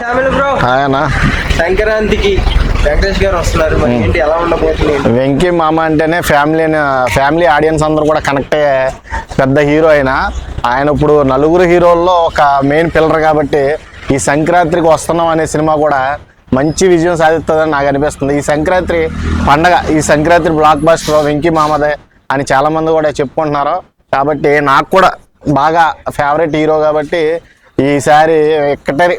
Family bro ఆయన సంక్రాంతికి వెంకటేష్ గారు వస్తున్నారు. మరి ఏంటి ఎలా ఉండబోతుంది? వెంకీ మామ అంటేనే ఫ్యామిలీ ఆడియన్స్ అందరూ కూడా కనెక్ట్ అయ్యే పెద్ద హీరో ఆయన ఇప్పుడు నలుగురు హీరోల్లో ఒక మెయిన్ పిల్లర్ కాబట్టి ఈ సంక్రాంతికి వస్తున్నాం అనే సినిమా కూడా మంచి విజయం సాధిస్తుందని నాకు అనిపిస్తుంది. ఈ సంక్రాంతి పండగ, ఈ సంక్రాంతి బ్లాక్ బస్టర్ వెంకీ మామదే అని చాలామంది కూడా చెప్పుకుంటున్నారు. కాబట్టి నాకు కూడా బాగా ఫేవరెట్ హీరో కాబట్టి ఈసారి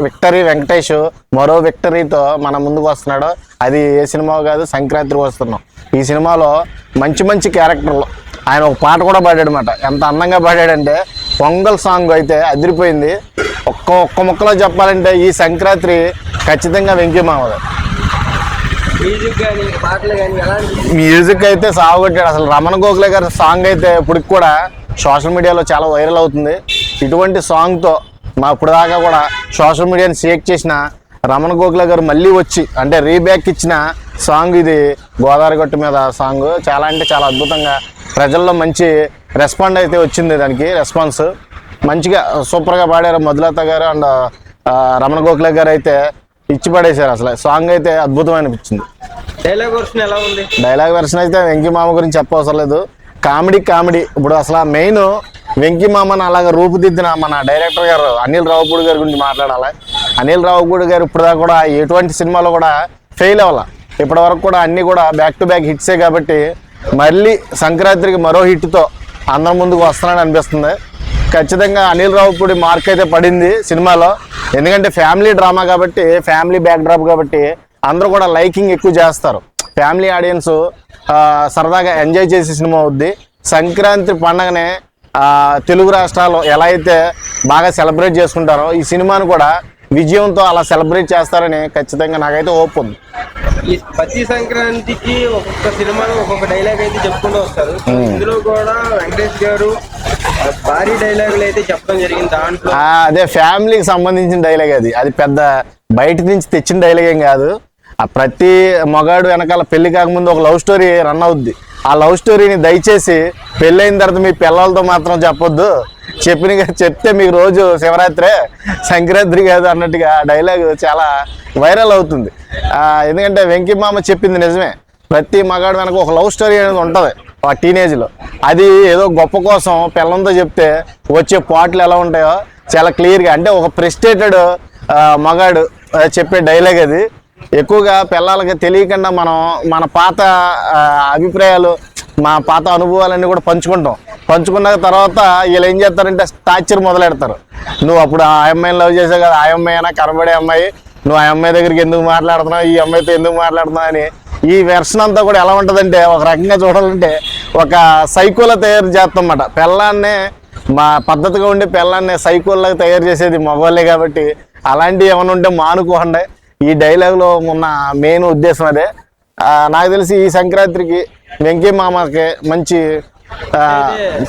విక్టరీ వెంకటేష్ మరో విక్టరీతో మన ముందుకు వస్తున్నాడు. అది ఏ సినిమా కాదు, సంక్రాంతికి వస్తున్నాం. ఈ సినిమాలో మంచి మంచి క్యారెక్టర్లు ఆయన ఒక పాట కూడా పాడాడనమాట. ఎంత అందంగా పాడాడంటే పొంగల్ సాంగ్ అయితే అదిరిపోయింది. ఒక్క ముక్కలో చెప్పాలంటే ఈ సంక్రాంతి ఖచ్చితంగా వెంకీ మామది. మ్యూజిక్ అయితే సాగొట్టాడు అసలు. రమణ గోఖలే గారి సాంగ్ అయితే ఇప్పటికి కూడా సోషల్ మీడియాలో చాలా వైరల్ అవుతుంది. ఇటువంటి సాంగ్తో ఇప్పుడు దాకా కూడా సోషల్ మీడియాని షేక్ చేసిన రమణ గోఖలే గారు మళ్ళీ వచ్చి అంటే రీబ్యాక్ ఇచ్చిన సాంగ్ ఇది. గోదావరి గట్టు మీద సాంగ్ చాలా అంటే చాలా అద్భుతంగా ప్రజల్లో మంచి రెస్పాండ్ అయితే వచ్చింది. దానికి రెస్పాన్స్ మంచిగా సూపర్గా పాడారు మధులత గారు అండ్ రమణ గోఖలే గారు అయితే ఇచ్చి పడేశారు. అసలు సాంగ్ అయితే అద్భుతమైన అనిపించింది. డైలాగ్ వర్షన్ ఎలా ఉంది? డైలాగ్ వర్షన్ అయితే వెంకీ మామ గురించి చెప్పవసరం లేదు. కామెడీ ఇప్పుడు అసలు మెయిన్ వెంకీ మామని అలాగ రూపుదిద్దిన మన డైరెక్టర్ గారు అనిల్ రావుపూడి గారి గురించి మాట్లాడాలి. అనిల్ రావుపూడి గారు ఇప్పుడుదా కూడా ఎటువంటి సినిమాలో కూడా ఫెయిల్ అవ్వాలి. ఇప్పటి వరకు కూడా అన్నీ కూడా బ్యాక్ టు బ్యాక్ హిట్సే కాబట్టి మళ్ళీ సంక్రాంతికి మరో హిట్తో అందరి ముందుకు వస్తున్నాడని అనిపిస్తుంది. ఖచ్చితంగా అనిల్ రావుపూడి మార్క్ అయితే పడింది సినిమాలో. ఎందుకంటే ఫ్యామిలీ డ్రామా కాబట్టి, ఫ్యామిలీ బ్యాక్ డ్రాప్ కాబట్టి అందరూ కూడా లైకింగ్ ఎక్కువ చేస్తారు. ఫ్యామిలీ ఆడియన్స్ సరదాగా ఎంజాయ్ చేసే సినిమా అవుద్ది. సంక్రాంతి పండగనే తెలుగు రాష్ట్రాల్లో ఎలా అయితే బాగా సెలబ్రేట్ చేసుకుంటారో ఈ సినిమాను కూడా విజయంతో అలా సెలబ్రేట్ చేస్తారని ఖచ్చితంగా నాకైతే హోప్ ఉంది. ఈ ప్రతి సంక్రాంతికి ఒక్కొక్క సినిమాలో ఒక్కొక్క డైలాగ్ అయితే చెప్పుకుంటూ వస్తారు. ఇందులో కూడా వెంకటేష్ గారు భారీ డైలాగులు అయితే చెప్పడం జరిగింది. దాంట్లో అదే ఫ్యామిలీకి సంబంధించిన డైలాగ్. అది పెద్ద బయట నుంచి తెచ్చిన డైలాగ్ ఏం కాదు. ఆ ప్రతి మగాడు వెనకాల పెళ్లి కాకముందు ఒక లవ్ స్టోరీ రన్ అవుద్ది. ఆ లవ్ స్టోరీని దయచేసి పెళ్ళైన తర్వాత మీ పిల్లలతో మాత్రం చెప్పొద్దు. చెప్తే మీకు రోజు శివరాత్రే, సంక్రాంతి కాదు అన్నట్టుగా డైలాగ్ చాలా వైరల్ అవుతుంది. ఎందుకంటే వెంకీ మామ చెప్పింది నిజమే. ప్రతి మగాడు వెనక ఒక లవ్ స్టోరీ అనేది ఉంటుంది ఆ టీనేజ్లో. అది ఏదో గొప్ప కోసం పిల్లలతో చెప్తే వచ్చే పాటలు ఎలా ఉంటాయో చాలా క్లియర్గా, అంటే ఒక ప్రెస్టేటెడ్ మగాడు చెప్పే డైలాగ్ అది. ఎక్కువగా పిల్లలకి తెలియకుండా మనం మన పాత అభిప్రాయాలు, మా పాత అనుభవాలన్నీ కూడా పంచుకున్న తర్వాత వీళ్ళు ఏం చేస్తారంటే టార్చర్ మొదలెడతారు. నువ్వు అప్పుడు ఆ అమ్మాయిని లవ్ చేసావు కదా, ఆ అమ్మాయి అయినా కనబడే అమ్మాయి, నువ్వు ఆ అమ్మాయి దగ్గరికి ఎందుకు మాట్లాడుతున్నావు, ఈ అమ్మాయితో ఎందుకు మాట్లాడుతున్నావు అని. ఈ వెర్షన్ అంతా కూడా ఎలా ఉంటుందంటే ఒక రకంగా చూడాలంటే ఒక సైకోలా తయారు చేస్తామన్నమాట. పిల్లాన్నే మా పద్ధతిగా ఉండే పిల్లాన్నే సైకోల్లాగా తయారు చేసేది మగవాళ్ళే కాబట్టి అలాంటివి ఏమైనా ఉంటే మానుకోండి. ఈ డైలాగ్లో ఉన్న మెయిన్ ఉద్దేశం అదే. నాకు తెలిసి ఈ సంక్రాంతికి వెంకీ మామకి మంచి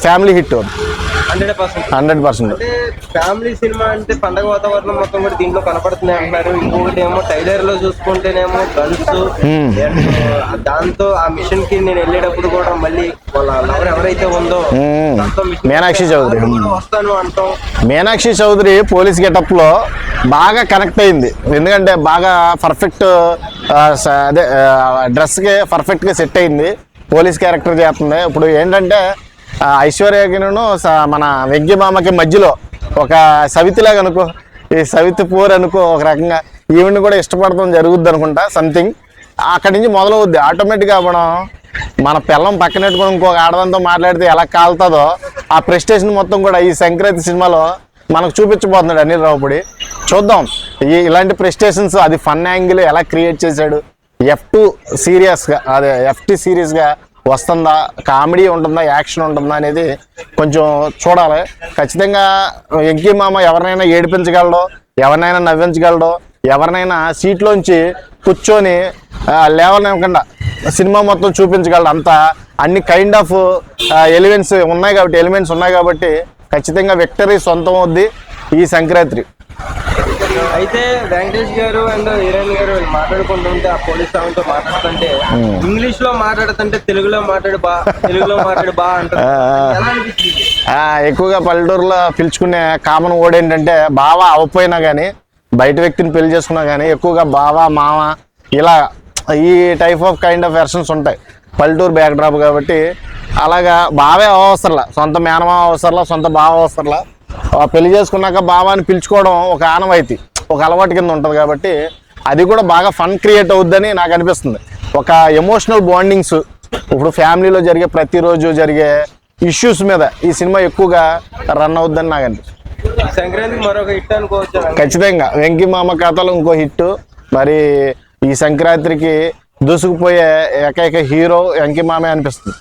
ఫ్యామిలీ హిట్ 100%. ఫ్యామిలీ సినిమా అంటే పండగ వాతావరణం మొత్తం కూడా దీంట్లో కనపడుతుంది అంటున్నారు. ఇంకొకటి ఏమో ట్రైలర్ లో చూసుకుంటేనేమో గన్స్, దాంతో ఆ మిషన్ కి నేను వెళ్ళేటప్పుడు కూడా మళ్ళీ వాళ్ళ లవర్ ఎవరైతే ఉందో మీనాక్షి చౌదరి వస్తాను అంటాం. మీనాక్షి చౌదరి పోలీస్ గెటప్ లో బాగా కనెక్ట్ అయింది. ఎందుకంటే బాగా పర్ఫెక్ట్ అదే డ్రెస్కి పర్ఫెక్ట్గా సెట్ అయింది. పోలీస్ క్యారెక్టర్ చేస్తుంది. ఇప్పుడు ఏంటంటే ఐశ్వర్యకిను మన వెంకీ మామకి మధ్యలో ఒక సవితిలాగా అనుకో, ఈ సవితి పోర్ అనుకో, ఒక రకంగా ఈవెంట్ కూడా ఇష్టపడటం జరుగుద్ది అనుకుంటా. సంథింగ్ అక్కడి నుంచి మొదలవుద్ది ఆటోమేటిక్గా. మన పిల్లం పక్కనెట్టుకుని ఇంకొక ఆడదంతో మాట్లాడితే ఎలా కాలుతుందో ఆ ప్రెస్టేషన్ మొత్తం కూడా ఈ సంక్రాంతి సినిమాలో మనకు చూపించబోతున్నాడు అనిల్ రావుపూడి. చూద్దాం ఇలాంటి ప్రెస్టేషన్స్, అది ఫన్ యాంగిల్ ఎలా క్రియేట్ చేశాడు. F2 సీరియస్గా, అదే FT సీరియస్గా వస్తుందా, కామెడీ ఉంటుందా, యాక్షన్ ఉంటుందా అనేది కొంచెం చూడాలి. ఖచ్చితంగా వెంకీ మామ ఎవరినైనా ఏడిపించగలడో, ఎవరినైనా నవ్వించగలడో, ఎవరినైనా సీట్లోంచి కూర్చొని లేవనివ్వకుండా సినిమా మొత్తం చూపించగలడు. అంతా అన్ని కైండ్ ఆఫ్ ఎలిమెంట్స్ ఉన్నాయి కాబట్టి ఖచ్చితంగా విక్టరీ సొంతం అవుద్ది ఈ సంక్రాంతి. అయితే వెంకటేష్ గారు అండ్ హీరోయిన్ గారు మాట్లాడుకుంటుంటే ఆ పోలీస్ సాంగ్తో మాట్లాడుతుంటే ఇంగ్లీష్ లో మాట్లాడుతుంటే తెలుగులో మాట్లాడు బా అంటారు. ఎక్కువగా పల్లెటూరులో పిలుచుకునే కామన్ వర్డ్ ఏంటంటే బావా అవ్వపోయినా కానీ బయట వ్యక్తిని పెళ్లి చేసుకున్నా కానీ ఎక్కువగా బావ మామ ఇలా ఈ type of kind of versions ఉంటాయి. పల్లెటూరు బ్యాక్ డ్రాప్ కాబట్టి అలాగా బావే అవసరంలా, సొంత మేనమావ అవసరంలా, సొంత బావ అవసరంలా. పెళ్లి చేసుకున్నాక బావాని పిలుచుకోవడం ఒక ఆనవాయితీ, ఒక అలవాటు కింద ఉంటుంది కాబట్టి అది కూడా బాగా ఫన్ క్రియేట్ అవుద్దని నాకు అనిపిస్తుంది. ఒక ఎమోషనల్ బాండింగ్స్ ఇప్పుడు ఫ్యామిలీలో జరిగే ప్రతిరోజు జరిగే ఇష్యూస్ మీద ఈ సినిమా ఎక్కువగా రన్ అవుద్దని నాకు అనిపిస్తుంది. సంక్రాంతికి మరొక హిట్ అనుకోవచ్చు. ఖచ్చితంగా వెంకీ మామ కథలు ఇంకో హిట్. మరి ఈ సంక్రాంతికి దూసుకుపోయే ఏకైక హీరో వెంకీ మామే అనిపిస్తుంది.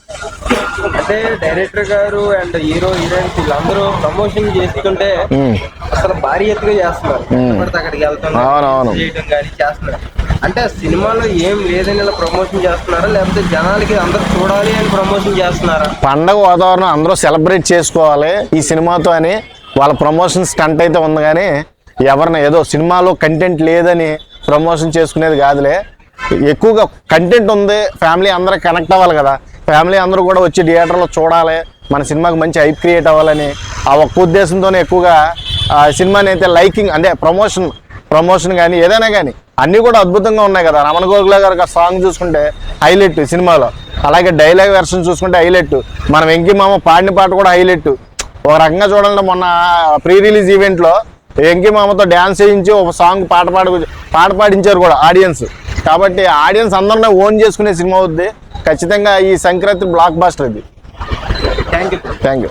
అంటే డైరెక్టర్ గారు అండ్ హీరో హీరోయిన్స్ వీళ్ళందరూ ప్రమోషన్ చేస్తుంటే అసలు భారీ ఎత్తుగా చేస్తున్నారు. అక్కడికి వెళ్తున్నారు, చేయడం కానీ చేస్తున్నారు. అంటే సినిమాలో ఏం లేదని ఇలా ప్రమోషన్ చేస్తున్నారా, లేకపోతే జనాలకి అందరూ చూడాలి అని ప్రమోషన్ చేస్తున్నారా? పండగ వాతావరణం అందరూ సెలబ్రేట్ చేసుకోవాలి ఈ సినిమాతో అని వాళ్ళ ప్రమోషన్ స్టంట్ అయితే ఉంది. కానీ ఎవరిని ఏదో సినిమాలో కంటెంట్ లేదని ప్రమోషన్ చేసుకునేది కాదులే. ఎక్కువగా కంటెంట్ ఉంది, ఫ్యామిలీ అందరూ కనెక్ట్ అవ్వాలి కదా, ఫ్యామిలీ అందరూ కూడా వచ్చి థియేటర్లో చూడాలి, మన సినిమాకి మంచి హైప్ క్రియేట్ అవ్వాలని ఆ ఒక్క ఉద్దేశంతోనే ఎక్కువగా సినిమాని అయితే లైకింగ్ అంటే ప్రమోషన్ కానీ ఏదైనా కానీ అన్నీ కూడా అద్భుతంగా ఉన్నాయి కదా. రమణ గోగుల గారు సాంగ్ చూసుకుంటే హైలైట్ సినిమాలో, అలాగే డైలాగ్ వెర్షన్ చూసుకుంటే హైలైట్, మన వెంకీ మామ పాడిన పాట కూడా హైలైట్. ఒక రకంగా చూడాలంటే మొన్న ప్రీ రిలీజ్ ఈవెంట్లో వెంకీ మామతో డ్యాన్స్ చేయించి ఒక సాంగ్ పాట పాడించారు కూడా ఆడియన్స్. కాబట్టి ఆడియన్స్ అందరినీ ఓన్ చేసుకునే సినిమా అవుద్ది. ఖచ్చితంగా ఈ సంక్రాంతి బ్లాక్ బాస్టర్ ఇది. Thank you.